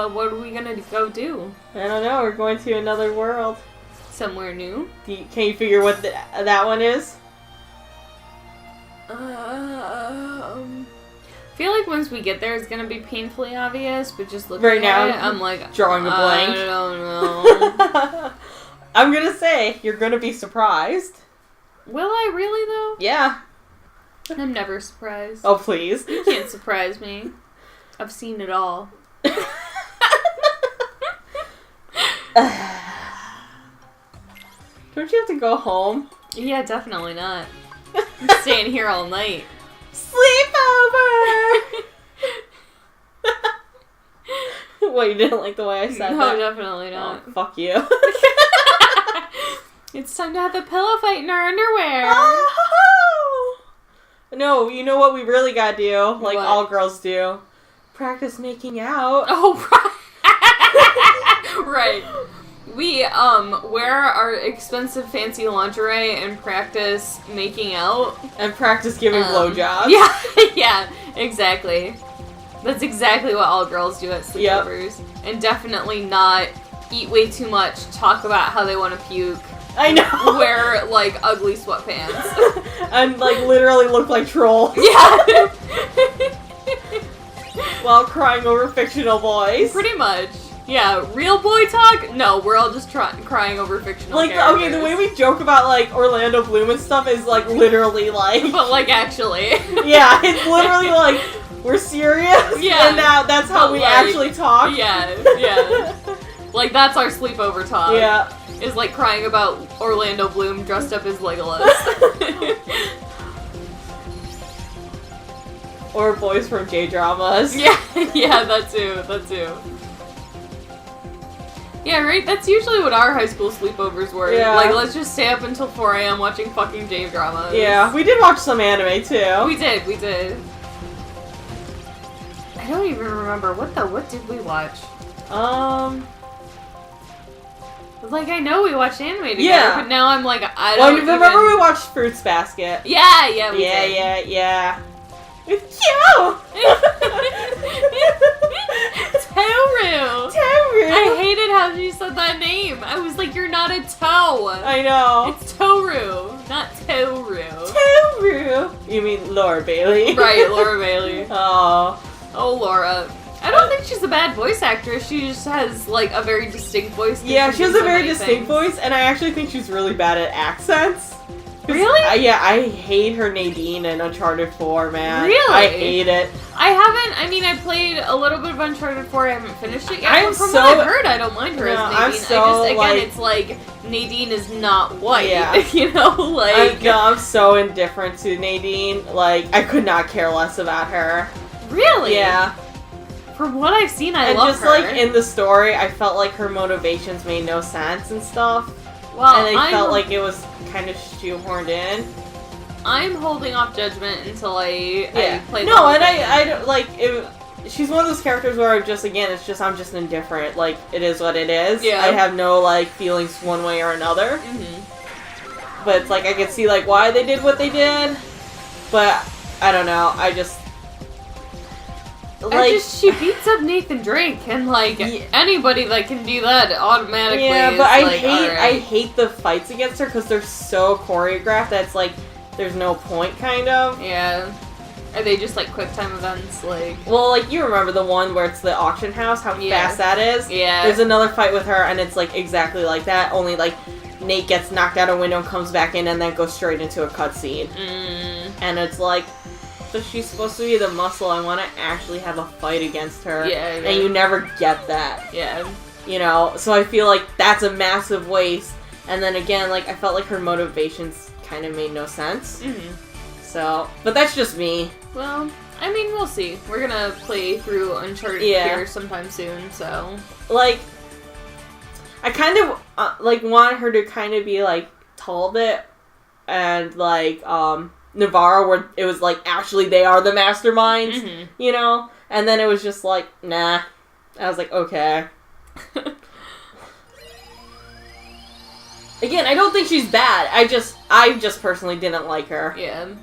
what are we gonna go do? I don't know. We're going to another world. Somewhere new? Can you figure what that one is? I feel like once we get there, it's gonna be painfully obvious, but just looking right now, at it, I'm like, drawing a blank. I don't know. I'm gonna say, you're gonna be surprised. Will I really, though? Yeah. I'm never surprised. Oh, please. You can't surprise me. I've seen it all. Don't you have to go home? Yeah, definitely not. I'm staying here all night. Sleepover! What, you didn't like the way I said that? No, definitely not. Oh, fuck you. It's time to have a pillow fight in our underwear. Oh! No, you know what we really gotta do? Like what? all girls do. Practice making out. Oh, right. We, wear our expensive fancy lingerie and practice making out. And practice giving blowjobs. Yeah, yeah, exactly. That's exactly what all girls do at sleepovers. Yep. And definitely not eat way too much, talk about how they want to puke. I know. Wear, like, ugly sweatpants. And, like, literally look like trolls. Yeah. While crying over fictional boys. Pretty much. Yeah, real boy talk? No, we're all just crying over fictional characters. Okay, the way we joke about, like, Orlando Bloom and stuff is, like, literally, like... But, like, actually. Yeah, it's literally, like, we're serious, yeah, and that's how we actually talk. Yeah, yeah. Like, that's our sleepover talk. Yeah. Is, like, crying about Orlando Bloom dressed up as Legolas. Or boys from J-dramas. Yeah, yeah, that too. Yeah, right? That's usually what our high school sleepovers were. Yeah. Like, let's just stay up until 4 a.m. watching fucking J-dramas. Yeah, we did watch some anime, too. We did. I don't even remember. What did we watch? Like, I know we watched anime together, yeah. But now I'm like, I don't remember we watched Fruits Basket? Yeah, we did. Yeah. It's cute! Toru! I hated how she said that name. I was like, you're not a toe. I know. It's Toru, not Toru. Toru! You mean Laura Bailey? Right, Laura Bailey. Oh, Laura. I don't think she's a bad voice actress. She just has, like, a very distinct voice. Yeah, she has a very distinct voice, and I actually think she's really bad at accents. Really? I hate her Nadine in Uncharted 4, man. Really? I hate it. I played a little bit of Uncharted 4, I haven't finished it yet. But from what I've heard, I don't mind her as Nadine. It's like, Nadine is not white. Yeah. You know, like... I'm so indifferent to Nadine. Like, I could not care less about her. Really? Yeah. From what I've seen, I love her. And just, like, in the story, I felt like her motivations made no sense and stuff. Well, and I felt like it was kind of shoehorned in. I'm holding off judgment until I play the No, whole and thing. I don't, like, she's one of those characters where I'm just indifferent. Like, it is what it is. Yeah. I have no, like, feelings one way or another. Mm-hmm. But it's like, I could see, like, why they did what they did. But, I don't know, she beats up Nathan Drake, and like anybody that can do that automatically. Yeah, but I hate hate the fights against her because they're so choreographed. That's like there's no point, kind of. Yeah. Are they just like quick time events, like? Well, like you remember the one where it's the auction house? How fast that is? Yeah. There's another fight with her, and it's like exactly like that. Only like Nate gets knocked out a window, and comes back in, and then goes straight into a cutscene. And it's like. So she's supposed to be the muscle. I want to actually have a fight against her. Yeah. And you never get that. Yeah. You know? So I feel like that's a massive waste. And then again, like, I felt like her motivations kind of made no sense. Mm-hmm. So, but that's just me. Well, I mean, we'll see. We're gonna play through Uncharted here sometime soon, so... Like, I kind of, like, want her to kind of be, like, Talbot and, like, Navarro, where it was like, actually, they are the masterminds, you know? And then it was just like, nah. I was like, okay. Again, I don't think she's bad. I just personally didn't like her. Yeah.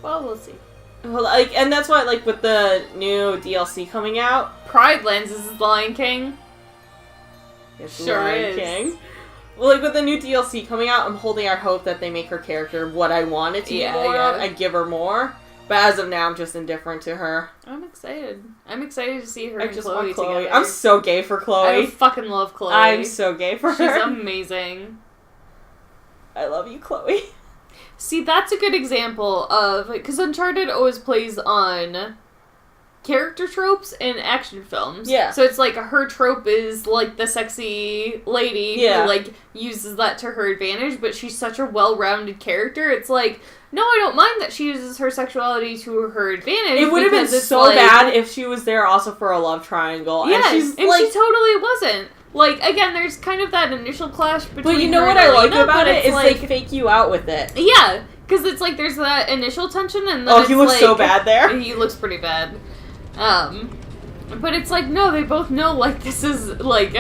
Well, we'll see. Like, and that's why, like, with the new DLC coming out, Pride Lands is the Lion King. it's Sure Lion is. King. Well, like, with the new DLC coming out, I'm holding out hope that they make her character what I want it to be more of and give her more. But as of now, I'm just indifferent to her. I'm excited. I'm excited to see her I and just Chloe want Chloe. together. I'm so gay for Chloe. I fucking love Chloe. I'm so gay for her. She's amazing. I love you, Chloe. See, that's a good example of... Because Uncharted always plays on character tropes in action films. Yeah. So it's like her trope is like the sexy lady who like uses that to her advantage, but she's such a well-rounded character. It's like, no, I don't mind that she uses her sexuality to her advantage. It would have been so bad if she was there also for a love triangle. Yeah, and she totally wasn't. Like, again, there's kind of that initial clash between But you know her what and I like Elena, about it is like, they fake you out with it. Yeah, because it's like there's that initial tension and then he looks so bad there. He looks pretty bad. But it's like, no, they both know, like, this is Nate.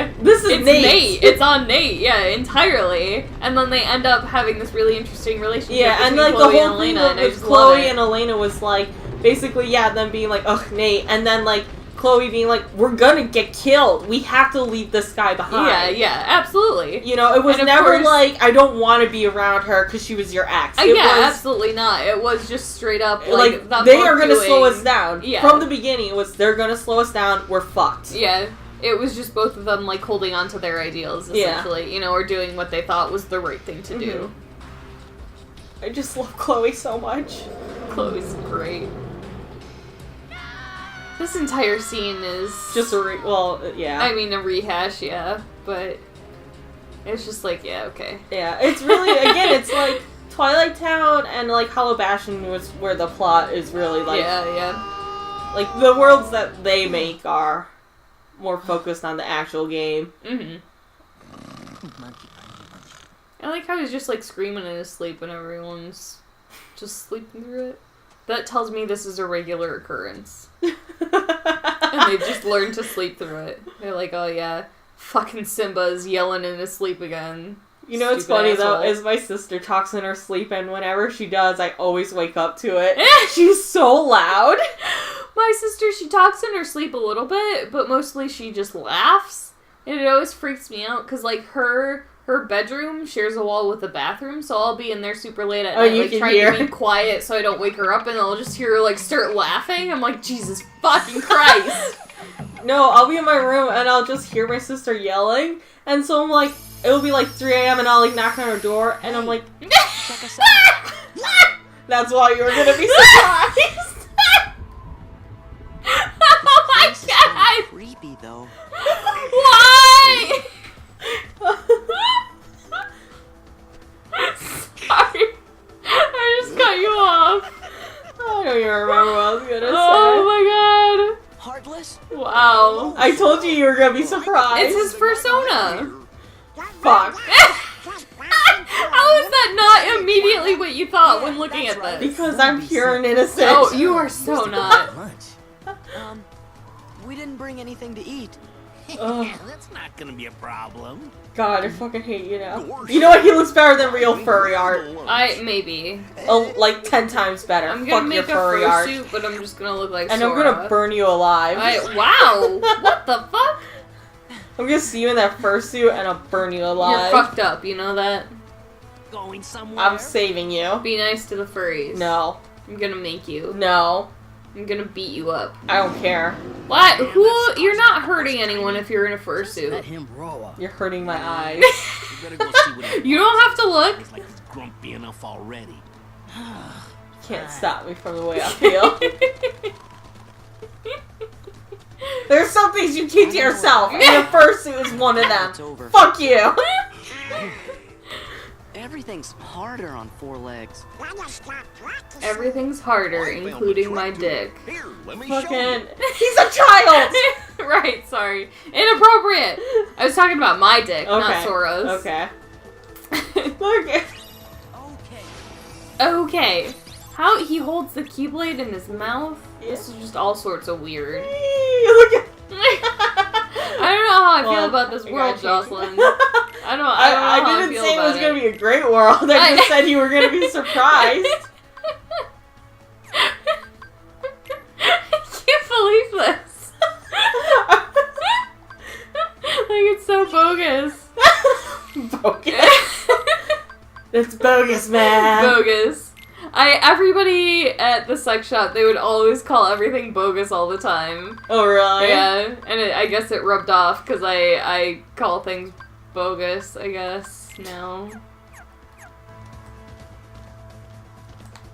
It's on Nate, yeah, entirely. And then they end up having this really interesting relationship and like Chloe the whole thing with Chloe and Elena was like, basically, them being like, ugh, Nate, and then like, Chloe being like, we're gonna get killed. We have to leave this guy behind. Yeah, absolutely. You know, it was never like, I don't want to be around her because she was your ex. Absolutely not. It was just straight up like they are gonna slow us down. Yeah. From the beginning, it was, they're gonna slow us down, we're fucked. Yeah. It was just both of them, like, holding on to their ideals, essentially, you know, or doing what they thought was the right thing to do. I just love Chloe so much. Chloe's great. This entire scene is... just I mean, a rehash, but it's just like, okay. Yeah, it's really, again, it's like Twilight Town and, like, Hollow Bastion was where the plot is really, like... Yeah. Like, the worlds that they make are more focused on the actual game. Mm-hmm. I like how he's just, like, screaming in his sleep and everyone's just sleeping through it. That tells me this is a regular occurrence. And they've just learned to sleep through it. They're like, oh yeah, fucking Simba's yelling in his sleep again. You know what's funny though, is my sister talks in her sleep, and whenever she does, I always wake up to it. She's so loud. My sister, she talks in her sleep a little bit, but mostly she just laughs. And it always freaks me out, because like her bedroom shares a wall with the bathroom, so I'll be in there super late at night, like, trying to be quiet so I don't wake her up, and I'll just hear her, like, start laughing. I'm like, Jesus fucking Christ. No, I'll be in my room, and I'll just hear my sister yelling, and so I'm like, it'll be like 3 a.m., and I'll, like, knock on her door, and I'm like, check us out. That's why you were gonna be surprised. Oh my God! Creepy, though. Why? Sorry. I just cut you off. I don't even remember what I was gonna say. Oh my God. Heartless? Wow. I told you were gonna be surprised. It's his persona. Fuck. How is that not immediately what you thought when looking at this? Because I'm pure and innocent. Oh, you are so not. We didn't bring anything to eat. That's not gonna be a problem. God, I fucking hate you now. You know what? He looks better than real furry art. Maybe. Oh, like 10 times better. I'm gonna Fuck make your a furry art. fursuit, but I'm just gonna look like and Sora. I'm gonna burn you alive. Wow! What the fuck? I'm gonna see you in that fursuit and I'll burn you alive. You're fucked up, you know that? Going somewhere? I'm saving you. Be nice to the furries. No. I'm gonna make you. No. I'm gonna beat you up. I don't care. What? Who? You're not hurting anyone if you're in a fursuit. Let him roll. You're hurting my eyes. You better go see what he You don't have to look. It's like he's grumpy enough already. Can't stop me from the way I feel. There's some things you keep to yourself, and the fursuit is one of them. It's over. Fuck you. Everything's harder on 4 legs. Everything's harder, including my dick. Here, let me show Fucking. you. He's a child! Right, sorry. Inappropriate! I was talking about my dick, not Okay. Sora's. Okay. Okay. Okay. How he holds the Keyblade in his mouth? This is just all sorts of weird. Look at. I don't know how I feel about this world, Jocelyn. I don't know I how I didn't feel say it about was gonna be a great world. I just said you were gonna be surprised. bogus. Bogus. That's bogus, man. Bogus. Everybody at the sex shop, they would always call everything bogus all the time. Oh, really? Yeah, and I guess it rubbed off because I call things bogus, I guess, now.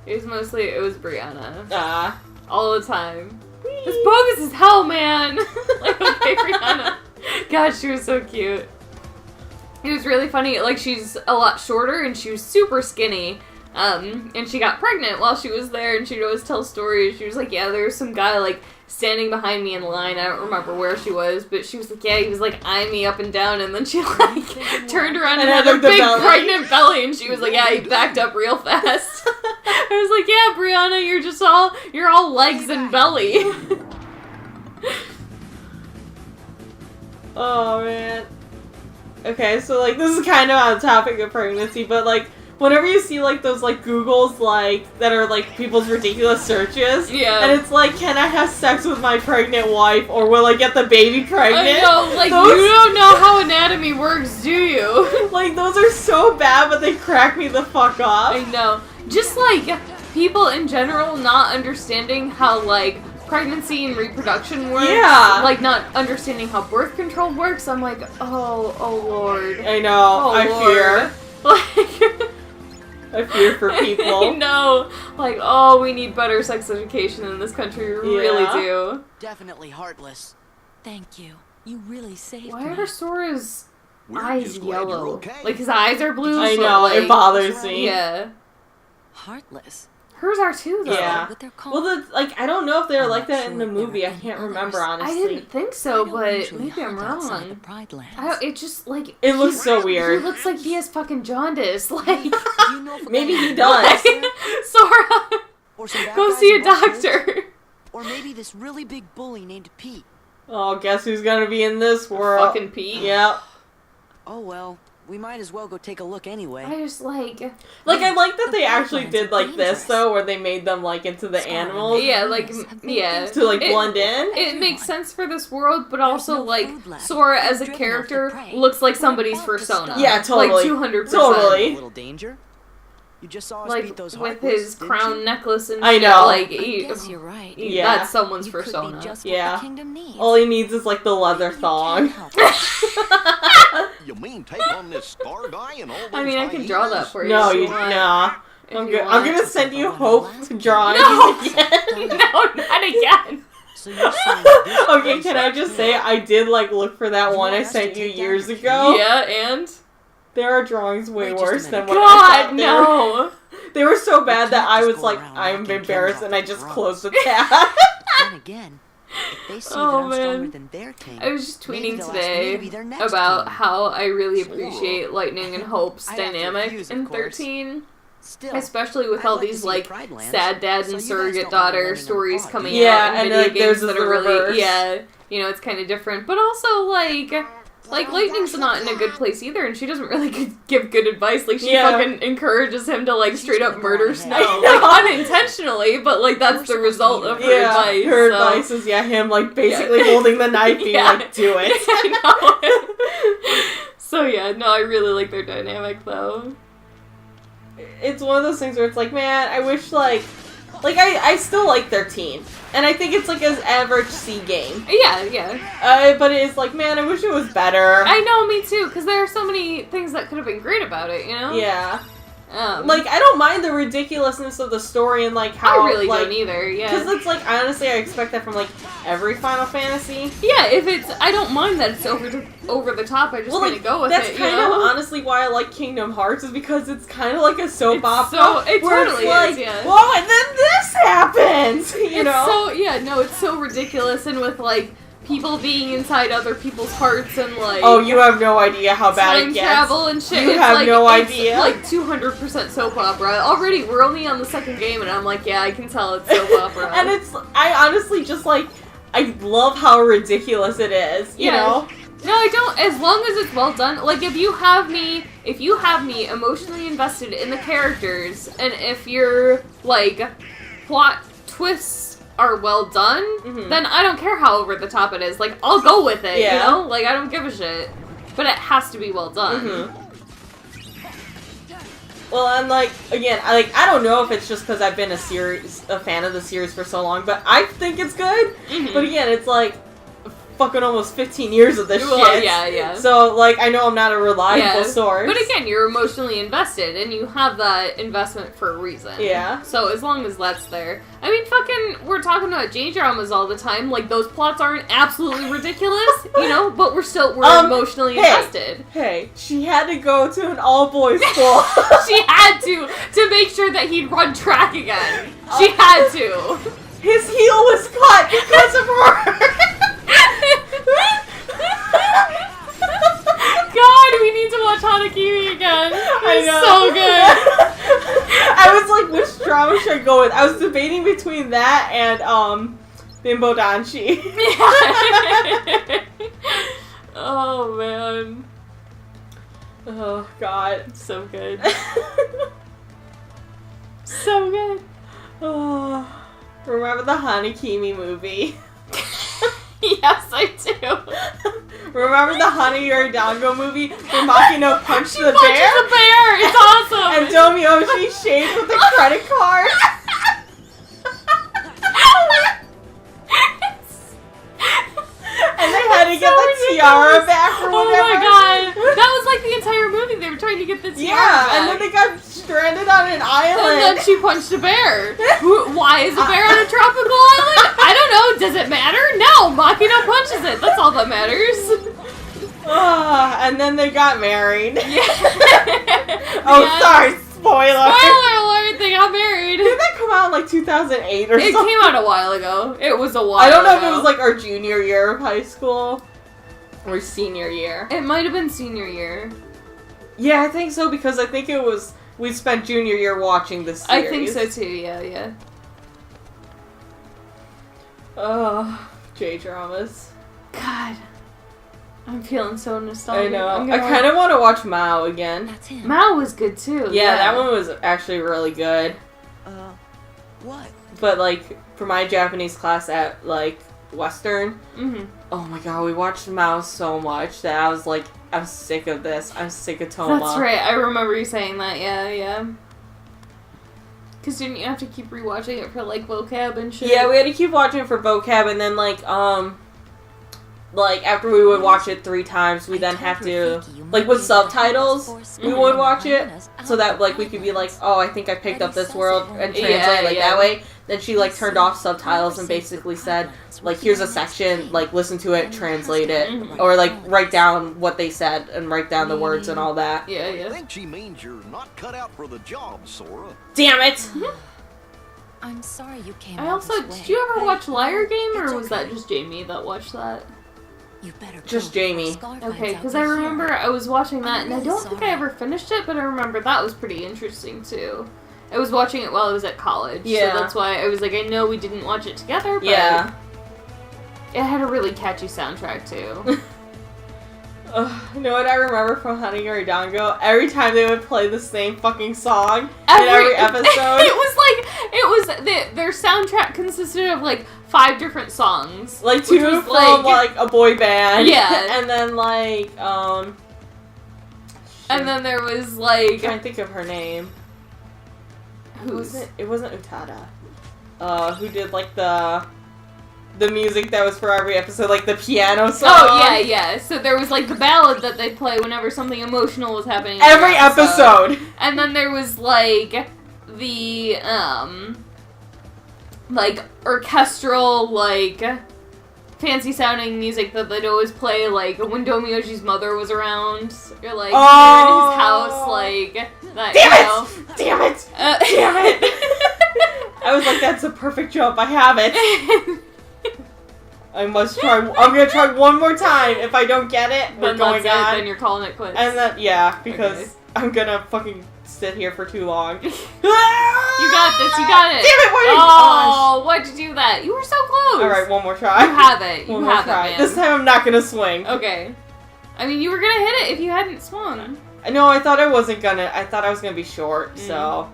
It was Brianna. All the time. Whee! It's bogus as hell, man! Like, okay, Brianna. God, she was so cute. It was really funny, like, she's a lot shorter and she was super skinny. And she got pregnant while she was there, and she'd always tell stories. She was like, yeah, there was some guy, like, standing behind me in line. I don't remember where she was, but she was like, yeah, he was, like, eyeing me up and down, and then she, like, turned around and had a big pregnant belly, and she was like, yeah, he backed up real fast. I was like, yeah, Brianna, you're all legs and belly. Oh, man. Okay, so, like, this is kind of on topic of pregnancy, but, like, whenever you see, like, those, like, Googles, like, that are, like, people's ridiculous searches, yeah, and it's like, can I have sex with my pregnant wife, or will I get the baby pregnant? I know, like, you don't know how anatomy works, do you? Like, those are so bad, but they crack me the fuck up. I know. Just, like, people in general not understanding how, like, pregnancy and reproduction works. Yeah. Like, not understanding how birth control works. I'm like, oh Lord. I know, I fear. Like... I fear for people. I know. Like, oh, we need better sex education in this country. We really do. Definitely heartless. Thank you. You really saved Why me. are Sora's We're eyes just glad you're yellow? okay. Like, his eyes are blue? I but, know, like, it bothers me. Yeah. Heartless. Hers are too, though. Yeah. What they're called. Well, I don't know if they're I'm like not that in the sure movie. I there can't are remember, others. honestly. I didn't think I so, don't but usually maybe I'm hunt outside the wrong. Pride Lands. It just, like... It looks so He weird. looks like he has fucking jaundice. Like... Do you know if Maybe he like, does. Sora! or some bad Go guys see a in Boston? doctor! Or maybe this really big bully named Pete. Oh, guess who's gonna be in this world? Fucking Pete. Yep. Oh well, we might as well go take a look anyway. I just, like... Like, I like that The they actually Pride did, Lands like, are this, dangerous. though, where they made them, like, into the animals. Yeah, like, Have made yeah. things To, like, It- blend in. It makes sense for this world, but also, no like, food left. Sora as a Driven off character the prey. looks like We're somebody's about to fursona. stop. Yeah, totally. Like, 200%. Totally. A little danger. You just saw us Like, beat those with Heartless, his didn't crown you? necklace and I shit, know. like, I guess you're right. Yeah. that's someone's You could be fursona. just Yeah. what the kingdom needs. All he needs is, like, the leather Maybe you thong. can help. You mean take on this scar guy and all those I mean, I can draw that for you. No, if you, want. nah. If I'm you good. want. I'm gonna send you Hope drawings No! again. No, not again! So you're saying this Okay, place can I just say, I did, like, look for that You one I want us to sent you take down years the ago. Yeah, and? There are drawings way Wait just a worse than minute. what I God, thought they were. no! They were so bad We that can't I just was go like, around I'm knocking embarrassed, Ken and I off the just drums. closed the tab. Then again, if they see Oh, that I'm man. stronger than their king, I was just maybe tweeting they'll ask me today to be their next about king. how I really appreciate Lightning and Hope's I have to dynamic refuse, in of course. 13. Still, Especially with I'd all like to these, see like, Pride Lands, sad dad so you and guys surrogate don't mind daughter letting them stories apart. coming Yeah, out in and, video like, games theirs that is are the really, reverse. yeah, you know, it's kind of different. But also, like Lightning's not in a good place either, and she doesn't really give good advice. Like, she Yeah. fucking encourages him to, like, straight up She's murder gonna go Snow. ahead. Like, unintentionally, but, like, that's the result of her Yeah, advice. her so. advice is, him, like, basically holding the knife, being Yeah. like, do it. I know. So, yeah, no, I really like their dynamic, though. It's one of those things where it's like, man, I wish, I still like 13. And I think it's, like, an average C game. Yeah. But it is like, man, I wish it was better. I know, me too, because there are so many things that could have been great about it, you know? Yeah. Like, I don't mind the ridiculously of the story and, like, how, I really like, don't either, yeah. because it's, like, honestly, I expect that from, like, every Final Fantasy. Yeah, if it's, I don't mind that it's over the top, I just kind of go with that's it, you kind know? of honestly why I like Kingdom Hearts, is because it's kind of like a soap It's opera. so- it where totally it's like, is, yeah. whoa, and then this happens, you know? So, yeah, no, it's so ridiculous, and with, like, people being inside other people's hearts, and, like... Oh, you have no idea how bad time it gets. travel and shit. You it's have like, no it's idea. like 200% soap opera. Already, we're only on the second game, and I'm like, yeah, I can tell it's soap opera. And I honestly just, like, I love how ridiculous it is, you Yeah. know? No, I don't. As long as it's well done. Like, if you have me emotionally invested in the characters, and if your, like, plot twists are well done, Mhm. then I don't care how over the top it is. Like, I'll go with it, Yeah. you know? Like, I don't give a shit. but it has to be well done. Mm-hmm. Well, and like again, I don't know if it's just because I've been a fan of the series for so long, but I think it's good. Mm-hmm. But again, it's like fucking almost 15 years of this shit. Yeah. So like, I know I'm not a reliable source. But again, you're emotionally invested, and you have that investment for a reason. Yeah. So as long as that's there, I mean, fucking, we're talking about J-dramas all the time. Like, those plots aren't absolutely ridiculous, you know, but we're emotionally invested. Hey, she had to go to an all-boys school. She had to make sure that he'd run track again. She had to. His heel was cut because of her. God, we need to watch Hanakimi again. It's so good. I was like, which drama should I go with? I was debating between that and Bimbo Danshi. Oh man. Oh god, So good. So good. Oh, remember the Hanakimi movie? Yes, I do. Remember the Hana Dango movie where Makino punched the bear? Punches the bear! It's awesome! And Domyoshi shaved with a credit card? And they had to get the tiara back or whatever. Oh my god. That was like the entire movie. They were trying to get the tiara back. And then they got stranded on an island. And then she punched a bear. Why is a bear on a tropical island? I don't know. Does it matter? No. Makino punches it. That's all that matters. And then they got married. Yeah. Sorry. Spoiler. Spoiler alert. They got married. Did that come out in like 2008 or It something? came out a while ago. It was a while I don't know ago. if it was like our junior year of high school or senior year. It might have been senior year. Yeah, I think so because I think it was we spent junior year watching this series. I think so too, yeah. Oh, J-dramas. God. I'm feeling so nostalgic. I know. I kind of want to watch Mao again. That's him. Mao was good too. Yeah, that one was actually really good. What? But like for my Japanese class at like Western, Mm-hmm. oh my god, we watched Mao so much that I was like, I'm sick of this. I'm sick of Toma. That's right. I remember you saying that. Yeah. Because didn't you have to keep rewatching it for like vocab and shit? Yeah, we had to keep watching it for vocab, and then like after we would watch it 3 times, we then have to like with subtitles. We would watch it so that like we could be like, oh, I think I picked up this world and translate that way. Then she like turned off subtitles and basically said like, here's a section, like listen to it, translate it, or like write down what they said and write down the words and all that. I Yeah. think she means you're not cut out for the job, Sora. Damn it! I'm sorry you came I all also, this way. did you ever watch Liar Game, or was that just Jamie that watched that? You better Just go before Jamie. Scar Okay, finds out because I we're here. remember I was watching that, and I really don't think I sorry. ever finished it, but I remember that was pretty interesting too. I was watching it while I was at college, Yeah. so that's why I was like, I know we didn't watch it together, but Yeah. it had a really catchy soundtrack too. You know what I remember from Hanagiri Dango? Every time they would play the same fucking song in every episode. it was their soundtrack consisted of like 5 different songs. Like which 2 was, from like a boy band. Yeah. And then like and then there was I'm like trying to think of her name. who's It wasn't Utada. Who did like the music that was for every episode, like the piano song. Oh yeah. So there was like the ballad that they'd play whenever something emotional was happening. In Every their episode. And then there was like the like orchestral like fancy sounding music that they'd always play like when Domiyoshi's mother was around, or like Oh. in his house, like that. Damn it! Damn it! I was like, that's a perfect jump. I have it. I must try. I'm gonna try one more time. If I don't get it, we're Then going that's on. it, then you're calling it quits. And then because Okay. I'm gonna fucking sit here for too long. You You got this. You got it. Damn it! Why did Oh, why'd you do that? You were so close. All right, one more try. You have it. You One more have try. it, man. This time I'm not gonna swing. Okay. I mean, you were gonna hit it if you hadn't swung. No, I thought I wasn't gonna. I thought I was gonna be short. Mm. So.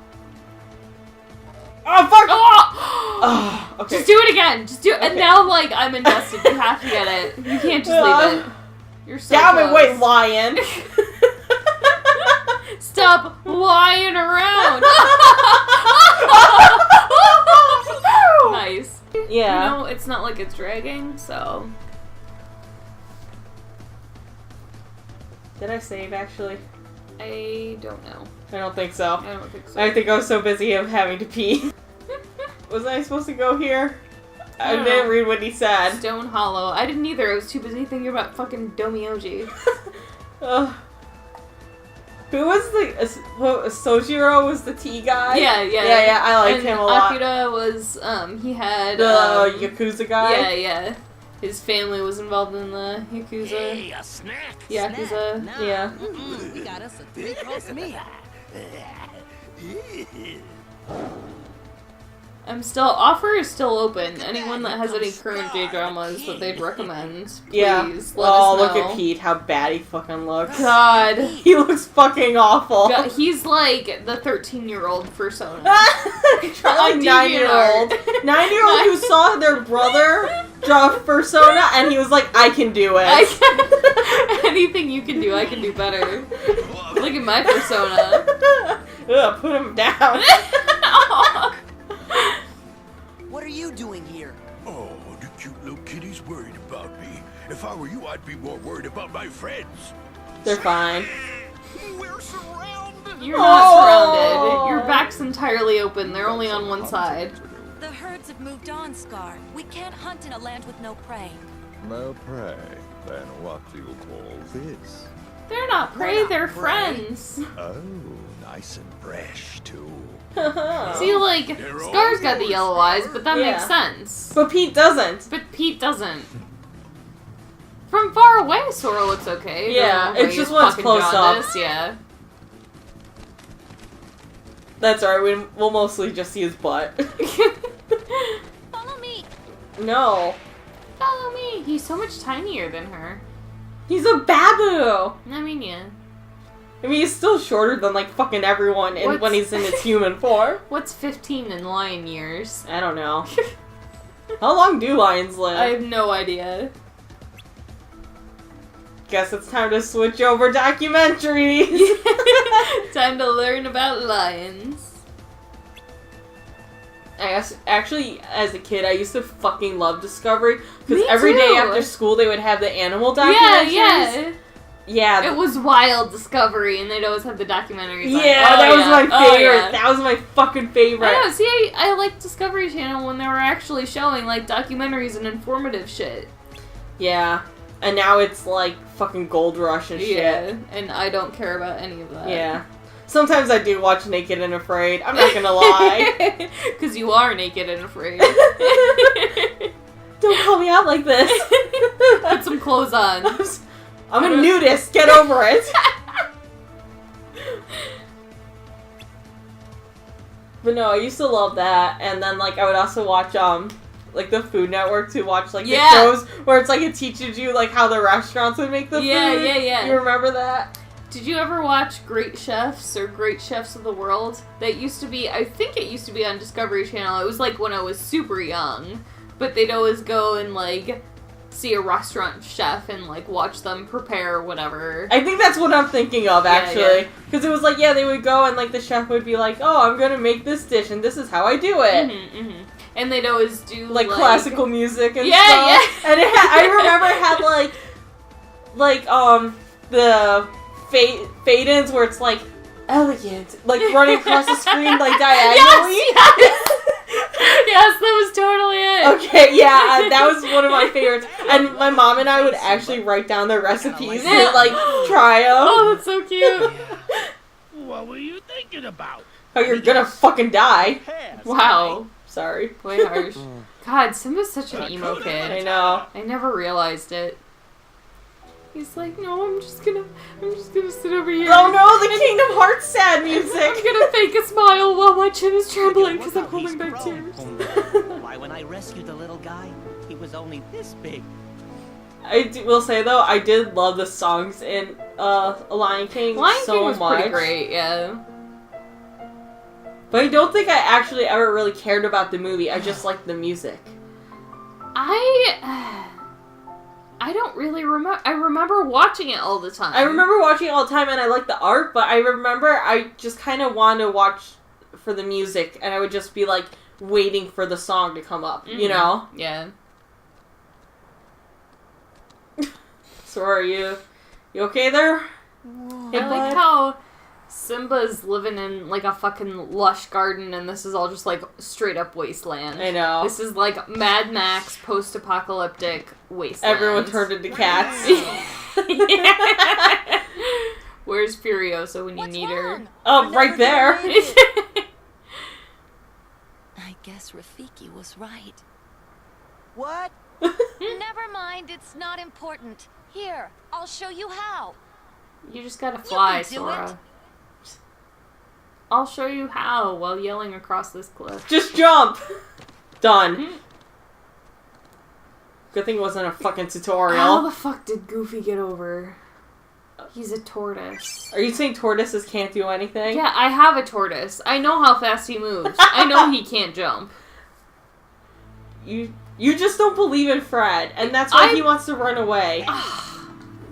Oh fuck! Oh! Oh, okay. Just do it again. Just do it. And Okay. now, like, I'm invested. You have to get it. You can't just leave it. You're so Damn it, close. wait, lion! Stop lying around! Nice. Yeah. You know, it's not like it's dragging, so... Did I save, actually? I don't know. I don't think so. I don't think so. I think I was so busy of having to pee. Was I supposed to go here? I don't didn't know. read what he said. Stone Hollow. I didn't either. I was too busy thinking about fucking Domyoji. Who was the... Sojiro was the tea guy? Yeah. Yeah, I like And him a lot. Akira was, he had... The Yakuza guy? Yeah. His family was involved in the Yakuza. Hey, a snack. Yakuza. Nah. Yeah. Mm-mm. We got us a 3-course meal. Offer is still open. Anyone that has any current J-dramas that they'd recommend, please Yeah. let us Oh, know. look at Pete, how bad he fucking looks. God. He looks fucking awful. God, he's like the 13-year-old fursona. Probably 9-year-old. 9-year-old who saw their brother draw fursona and he was like, I can do it. Anything you can do, I can do better. Look at my persona. Ugh, put him down. What are you doing here? Oh, the cute little kitty's worried about me. If I were you, I'd be more worried about my friends. They're fine. We're surrounded. You're not surrounded. Your back's entirely open. They're only on one side. The herds have moved on, Scar. We can't hunt in a land with no prey. No prey. Then what do you call this? They're not prey, they're friends. Oh, nice and fresh too. See, like, Scar's got the yellow eyes, but that Yeah. makes sense. But Pete doesn't. But Pete doesn't. From far away, Sora looks okay. Yeah, Though, it's like, just his when it's fucking close up. jaundice, yeah. That's alright, we'll mostly just see his butt. Follow me. No. Follow me. He's so much tinier than her. He's a babu! I mean, yeah. I mean, he's still shorter than, like, fucking everyone when he's in his human form. What's 15 in lion years? I don't know. How long do lions live? I have no idea. Guess it's time to switch over documentaries. Time to learn about lions. Actually, as a kid, I used to fucking love Discovery. Because Me every day too. after school, they would have the animal Yeah, documentaries. yeah. Yeah. It was wild Discovery, and they'd always have the documentaries. on. Yeah, Oh, that was yeah. my Oh, favorite. yeah. That was my fucking favorite. I know, see, I liked Discovery Channel when they were actually showing, like, documentaries and informative shit. Yeah. And now it's like fucking Gold Rush and shit. Yeah, and I don't care about any of that. Yeah. Sometimes I do watch Naked and Afraid. I'm not gonna lie. Because you are naked and afraid. Don't call me out like this. Put some clothes on. I'm a nudist. Get over it. But no, I used to love that. And then like I would also watch like the Food Network to watch like Yeah. the shows where it's like it teaches you like how the restaurants would make the Yeah, food. yeah. You remember that? Did you ever watch Great Chefs or Great Chefs of the World? That used to be, I think it used to be on Discovery Channel. It was like when I was super young. But they'd always go and like see a restaurant chef and like watch them prepare whatever. I think that's what I'm thinking of, Yeah, actually. Because it was like, yeah, they would go and like the chef would be like, oh, I'm gonna make this dish and this is how I do it. And they'd always do Like classical music and Yeah, stuff. yeah. And I remember it had like the fade-ins where it's like elegant, like running across the screen like diagonally. Yes, that was totally it. Okay, yeah, that was one of my favorites. And my mom and I would actually write down their recipes and like try them. Oh, that's so cute. What were you thinking about? How you're gonna fucking die. Wow. Sorry. Way harsh. God, Simba's such an emo I kid. know. I never realized it. He's like, no, I'm just gonna sit over here. Oh no, the Kingdom Hearts sad music! I'm gonna fake a smile while my chin is trembling because I'm holding back tears. Why, when I rescued the little guy, he was only this big. Will say though, I did love the songs in Lion King Lion so King was much. pretty great, yeah. But I don't think I actually ever really cared about the movie. I just liked the music. I I don't really remember. I remember watching it all the time. I remember watching it all the time, and I liked the art, but I remember I just kind of wanted to watch for the music, and I would just be, like, waiting for the song to come up, you know? Yeah. So are you okay there? Hey, I like bud? how Simba's living in, like, a fucking lush garden, and this is all just, like, straight up wasteland. I know. This is, like, Mad Max post-apocalyptic wasteland. Everyone turned into cats. Where's Furiosa when you What's need wrong? Oh, right there. her? I guess Rafiki was right. What? Never mind, it's not important. Here, I'll show you how. You just gotta fly, can do Sora. I'll show you how while yelling across this cliff. Just jump. Done. Good thing it wasn't a fucking How tutorial. the fuck did Goofy get over? He's a tortoise. Are you saying tortoises can't do anything? Yeah, I have a tortoise. I know how fast he moves. I know he can't jump. You just don't believe in Fred, and that's why he wants to run away.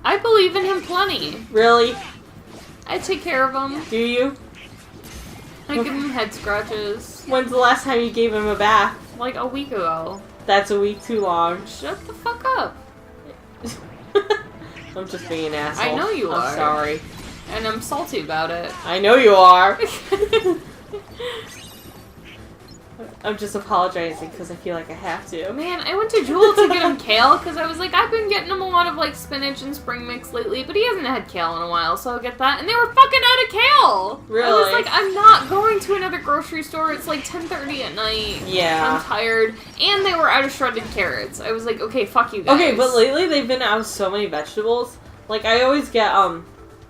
I believe in him plenty. Really? I take care of him. Do you? I give him head scratches. When's the last time you gave him a bath? Like a week ago. That's a week too long. Shut the fuck up. I'm just being an asshole. I know you are. I'm sorry. And I'm salty about it. I know you are. I'm just apologizing because I feel like I have to. Man, I went to Jewel to get him kale because I was like, I've been getting him a lot of like spinach and spring mix lately, but he hasn't had kale in a while, so I'll get that. And they were fucking out of kale. Really? I was like, I'm not going to another grocery store. It's like 10:30 at night. Yeah. I'm tired. And they were out of shredded carrots. I was like, okay, fuck you guys. Okay, but lately they've been out of so many vegetables. Like, I always get,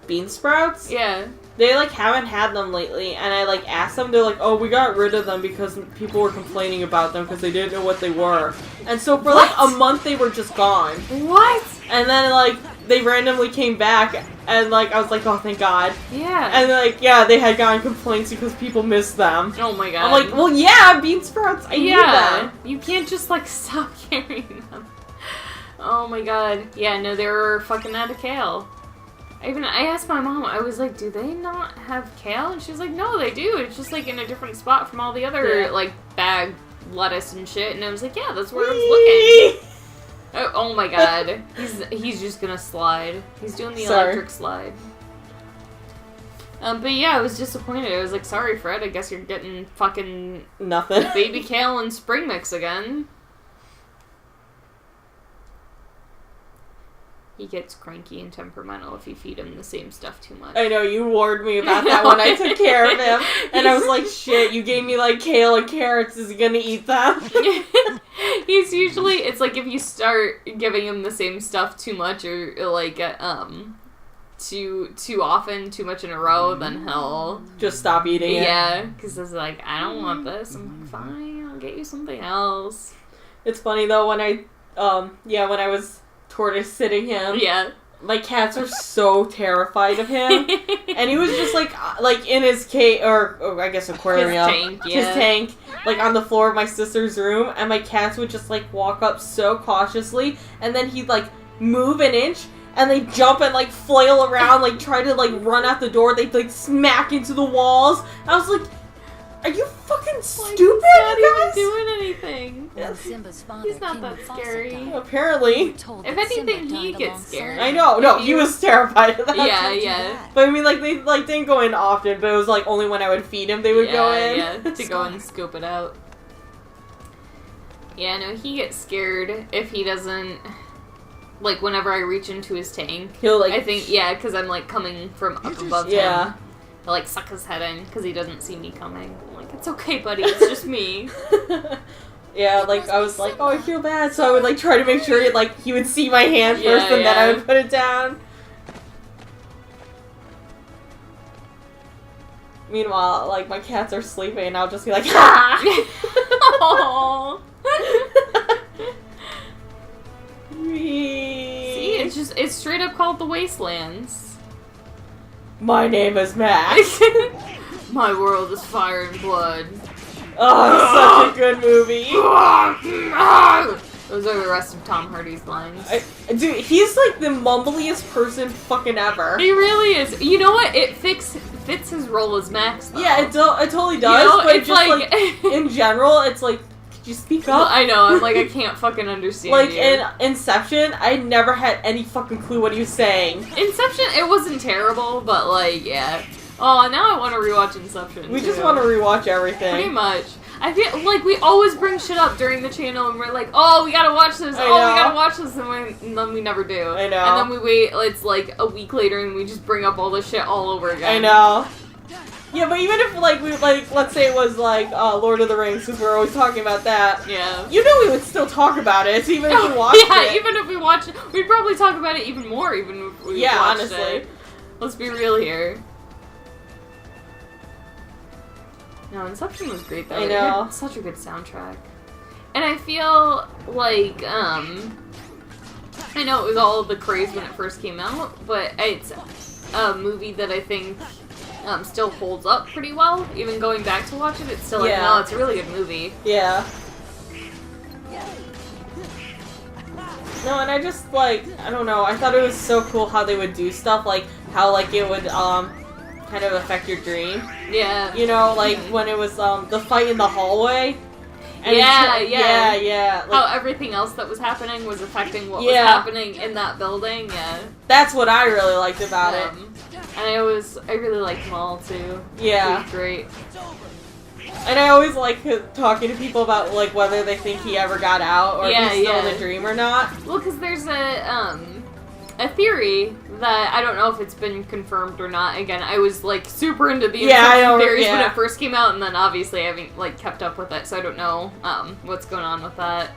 bean sprouts. Yeah. They, like, haven't had them lately, and I, like, asked them, they're like, oh, we got rid of them because people were complaining about them because they didn't know what they were. And so for, like, a month they were just gone. What? And then, like, they randomly came back, and, like, I was like, oh, thank God. Yeah. And, like, yeah, they had gotten complaints because people missed them. Oh my God. I'm like, well, yeah, bean sprouts, I need them. You can't just, like, stop carrying them. Oh my God. Yeah, no, they were fucking out of kale. I asked my mom, I was like, do they not have kale? And she was like, no, they do. It's just, like, in a different spot from all the other, like, bag lettuce and shit. And I was like, yeah, that's where I was looking. Oh my God. He's just gonna slide. He's doing the electric slide. But yeah, I was disappointed. I was like, sorry, Fred, I guess you're getting fucking nothing. Baby kale and spring mix again. He gets cranky and temperamental if you feed him the same stuff too much. I know, you warned me about that when I took care of him. And I was like, shit, you gave me, like, kale and carrots. Is he gonna eat them? He's usually, it's like if you start giving him the same stuff too much or, like, too often, too much in a row, then he'll... just stop eating it. Yeah, because it's like, I don't want this. I'm like, fine, I'll get you something else. It's funny, though, when I was tortoise sitting him. Yeah. My cats were so terrified of him. And he was just, like in his cage, or I guess aquarium. His tank, yeah. His tank, like, on the floor of my sister's room. And my cats would just, like, walk up so cautiously. And then he'd, like, move an inch. And they'd jump and, like, flail around, like, try to, like, run out the door. They'd, like, smack into the walls. I was like, are you fucking stupid, He's not you even guys? doing anything. When Simba's father He's not King that Mufasa scary. died, Apparently. we were told If that Simba anything, he died gets alongside scared. I know. No, he was terrified of that. Yeah, yeah. But I mean, like, they, like, didn't go in often, but it was, like, only when I would feed him they would go in. Yeah, to go and scope it out. Yeah, no, he gets scared if he doesn't... Like, whenever I reach into his tank. He'll, like... I think, yeah, because I'm, like, coming from up above him. Yeah. He'll, like, suck his head in because he doesn't see me coming. I'm like, it's okay, buddy, it's just me. Yeah, like, I was like, oh, I feel bad, so I would, like, try to make sure, like, he would see my hand first, and then I would put it down. Meanwhile, like, my cats are sleeping, and I'll just be like, ha! Aww. See, it's straight up called The Wastelands. My name is Max. My world is fire and blood. Oh, it's such a good movie. Those are the rest of Tom Hardy's lines. Dude, he's like the mumbliest person fucking ever. He really is. You know what? It fits his role as Max, though. Yeah, it totally does. You know, but it's just like in general, it's like, could you speak up? I know. I'm like, I can't fucking understand. Like you. in Inception, I never had any fucking clue what he was saying. Inception, it wasn't terrible, but like, yeah. Oh, now I want to rewatch Inception. We too. just want to rewatch everything. Pretty much. I feel like we always bring shit up during the channel, and we're like, "Oh, we gotta watch this. I Oh, know. we gotta watch this," and then we never do. I know. And then we wait. It's like a week later, and we just bring up all this shit all over again. I know. Yeah, but even if like we let's say it was like Lord of the Rings, because we're always talking about that. Yeah. You know we would still talk about it, even if we watched yeah, it. even if we watch it, we'd probably talk about it even more, even if we watched honestly. it. Let's be real here. No, Inception was great though. I It know. had such a good soundtrack. And I feel like, I know it was all the craze when it first came out, but it's a movie that I think still holds up pretty well. Even going back to watch it, it's still like, Yeah. no, it's a really good movie. Yeah. No, and I just like, I don't know, I thought it was so cool how they would do stuff, like how like it would kind of affect your dream. Yeah. You know, like when it was the fight in the hallway. And Yeah. yeah. How Like, everything else that was happening was affecting what was Yeah. happening in that building, yeah. that's what I really liked about it. And I really liked them all too. Yeah. It was great. And I always like talking to people about like whether they think he ever got out or if he's still in a dream or not. Well, because there's a theory that I don't know if it's been confirmed or not. Again, I was like super into the Inception theories when it first came out, and then obviously I haven't like kept up with it, so I don't know what's going on with that.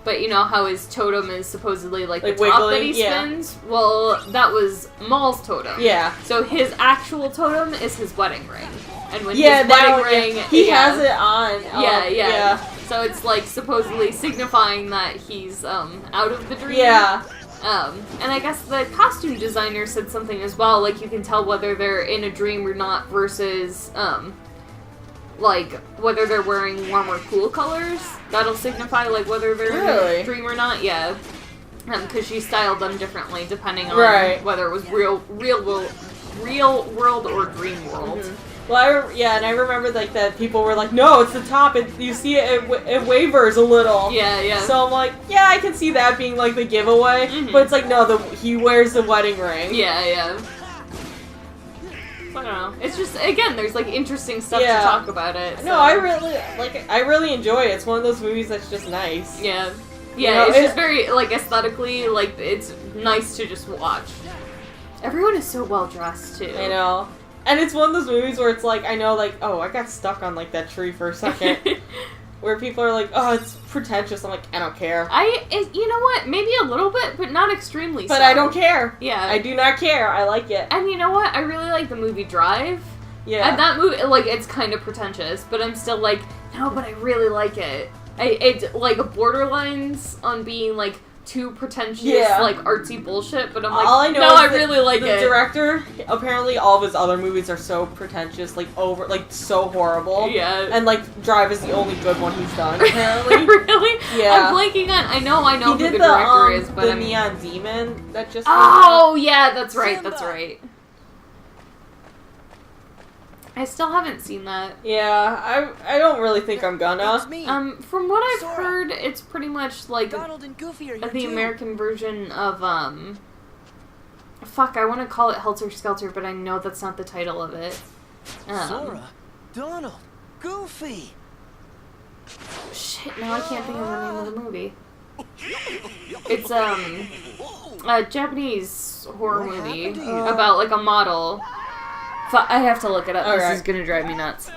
But you know how his totem is supposedly like the top that he spins? Well, that was Maul's totem. Yeah. So his actual totem is his wedding ring. And when his that wedding one, ring... He has it on. Yeah. So it's like supposedly signifying that he's out of the dream. Yeah. And I guess the costume designer said something as well, like you can tell whether they're in a dream or not versus, like, whether they're wearing warm or cool colors. That'll signify, like, whether they're in a dream or not, yeah. Because she styled them differently depending on whether it was real world or dream world. Mm-hmm. Well, and I remember like that people were like, "No, it's the top. You see it wavers a little." Yeah. So I'm like, yeah, I can see that being like the giveaway, but it's like, no, he wears the wedding ring. Yeah. I don't know. It's just again, there's like interesting stuff to talk about it. So. No, I really enjoy it. It's one of those movies that's just nice. Yeah, You know, it's just very like aesthetically, like it's nice to just watch. Everyone is so well dressed too. I know. And it's one of those movies where it's like, I know, like, oh, I got stuck on, like, that tree for a second. Where people are like, oh, it's pretentious. I'm like, I don't care. You know what? Maybe a little bit, but not extremely But so. I don't care. Yeah. I do not care. I like it. And you know what? I really like the movie Drive. Yeah. And that movie, like, it's kind of pretentious, but I'm still like, no, but I really like it. It, like, borderlines on being, like, too pretentious, like, artsy bullshit, but I'm like, all I know no, is I really like the it. The director, apparently all of his other movies are so pretentious, like, so horrible. Yeah. And, like, Drive is the only good one he's done, apparently. Really? Yeah. I'm blanking on, I know he who did the director is, but the I'm... Neon Demon that just Oh, yeah, that's right. I still haven't seen that. Yeah, I don't really think I'm gonna. It's me. From what I've Sora. heard, it's pretty much like Donald and Goofy are here the too. American version of fuck, I want to call it Helter Skelter, but I know that's not the title of it. Sora, Donald, Goofy. Shit, now I can't think of the name of the movie. It's a Japanese horror What movie happened to you? about like a model. I have to look it up. Alright. This is gonna drive me nuts.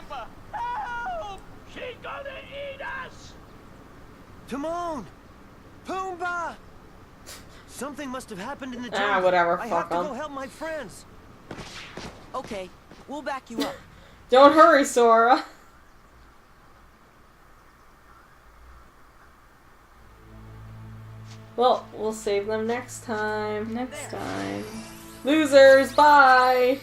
Help! She's gonna eat us! Timon! Pumbaa! Something must have happened in the jungle. Whatever, I fuck have to 'em. go help my friends. Okay, we'll back you up. Don't hurry, Sora. Well, we'll save them next time. Next time. Losers, bye!